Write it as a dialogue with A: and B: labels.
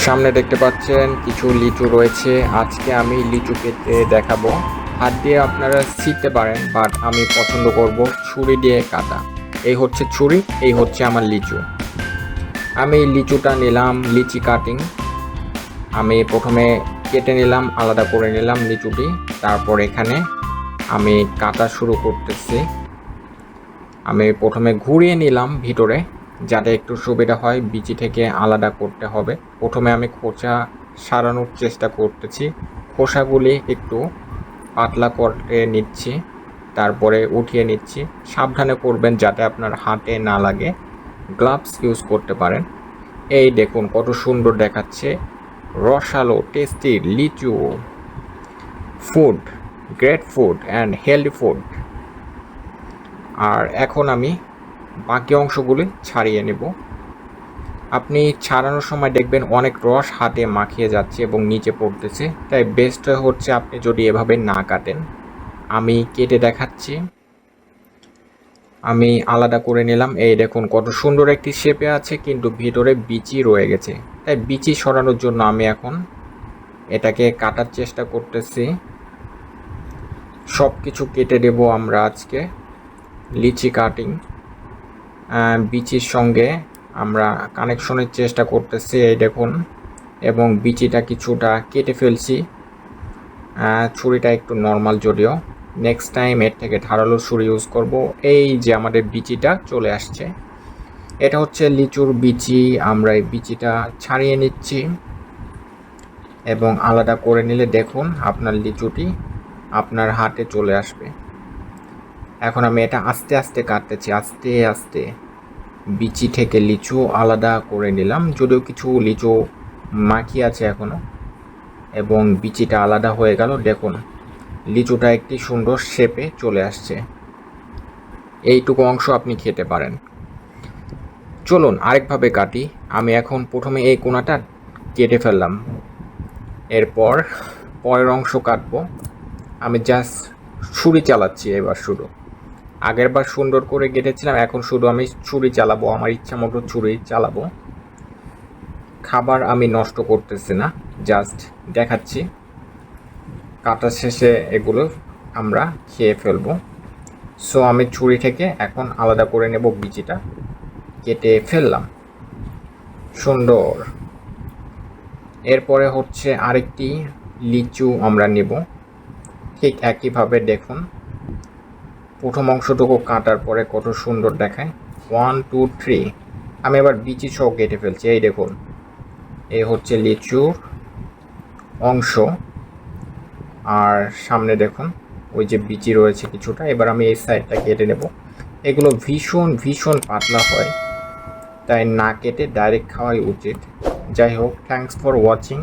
A: সামনে দেখতে পাচ্ছেন কিছু লিচু রয়েছে। আজকে আমি লিচু কেটে দেখাবো। হাত দিয়ে আপনারা ছিঁড়তে পারেন, বাট আমি পছন্দ করব ছুরি দিয়ে কাটা। এই হচ্ছে ছুরি, এই হচ্ছে আমার লিচু। আমি লিচুটা নিলাম লিচি কাটিং। আমি প্রথমে কেটে নিলাম, আলাদা করে নিলাম লিচুটি। তারপর এখানে আমি কাটা শুরু করতেছি। আমি প্রথমে ঘুরিয়ে নিলাম ভিতরে, যাতে একটু সুবিধা হয়। বিচি থেকে আলাদা করতে হবে। প্রথমে আমি খোসা সারানোর চেষ্টা করতেছি। খোসাগুলি একটু পাতলা করে নিচ্ছি, তারপরে উঠিয়ে নিচ্ছি। সাবধানে করবেন যাতে আপনার হাতে না লাগে। গ্লাভস ইউজ করতে পারেন। এই দেখুন কত সুন্দর দেখাচ্ছে। রসালো টেস্টি লিচু food, great food and healthy food. আর এখন আমি বাকি অংশগুলি ছাড়িয়ে নেব। আপনি ছাড়ানোর সময় দেখবেন অনেক রস হাতে মাখিয়ে যাচ্ছে এবং নিচে পড়তেছে। তাই বেস্ট হচ্ছে আপনি যদি এভাবে না কাটেন। আমি কেটে দেখাচ্ছি। আমি আলাদা করে নিলাম। এই দেখুন কত সুন্দর একটি শেপে আছে, কিন্তু ভিতরে বিচি রয়ে গেছে। তাই বিচি সরানোর জন্য আমি এখন এটাকে কাটার চেষ্টা করতেছি। সব কিছু কেটে দেব আমরা আজকে। লিচি কাটিং বিচির সঙ্গে আমরা কানেকশনের চেষ্টা করতেছি, এই দেখুন। এবং বিচিটা কিছুটা কেটে ফেলছি। ছুরিটা একটু নর্মাল, যদিও নেক্সট টাইম এর থেকে ধারালো ছুরি ইউজ করব। এই যে আমাদের বিচিটা চলে আসছে, এটা হচ্ছে লিচুর বিচি। আমরা এই বিচিটা ছাড়িয়ে নিচ্ছি এবং আলাদা করে নিলে দেখুন আপনার লিচুটি আপনার হাতে চলে আসবে। এখন আমি এটা আস্তে আস্তে কাটতেছি, আস্তে আস্তে বিচি থেকে লিচু আলাদা করে নিলাম। যদিও কিছু লিচু মাখি আছে এখনো, এবং বিচিটা আলাদা হয়ে গেল। দেখুন লিচুটা একটি সুন্দর শেপে চলে আসছে। এইটুকু অংশ আপনি খেতে পারেন। চলুন আরেকভাবে কাটি। আমি এখন প্রথমে এই কোণাটা কেটে ফেললাম, এরপর পরের অংশ কাটবো। আমি জাস্ট ছুরি চালাচ্ছি এবার শুধু। আগের বার সুন্দর করে কেটেছিলাম, এখন শুধু আমি ছুরি চালাবো, আমার ইচ্ছা মতো ছুরি চালাবো। খাবার আমি নষ্ট করতেছি না, জাস্ট দেখাচ্ছি। কাটা শেষে এগুলো আমরা খেয়ে ফেলবো। সো আমি ছুরি থেকে এখন আলাদা করে নেব বিচিটা। কেটে ফেললাম, সুন্দর। এরপরে হচ্ছে আরেকটি লিচু আমরা নেব। ঠিক একইভাবে দেখুন, প্রথম অংশটুকু কাটার পরে কত সুন্দর দেখায়। 1 2 3। আমি এবার বিচি সহ কেটে ফেলছি। এই দেখুন, এই হচ্ছে লিচুর অংশ। আর সামনে দেখুন ওই যে বিচি রয়েছে কিছুটা। এবার আমি এই সাইডটা কেটে নেব। এগুলো ভীষণ ভীষণ পাতলা হয়, তাই না কেটে ডাইরেক্ট খাওয়াই উচিত। যাই হোক, থ্যাঙ্কস ফর ওয়াচিং।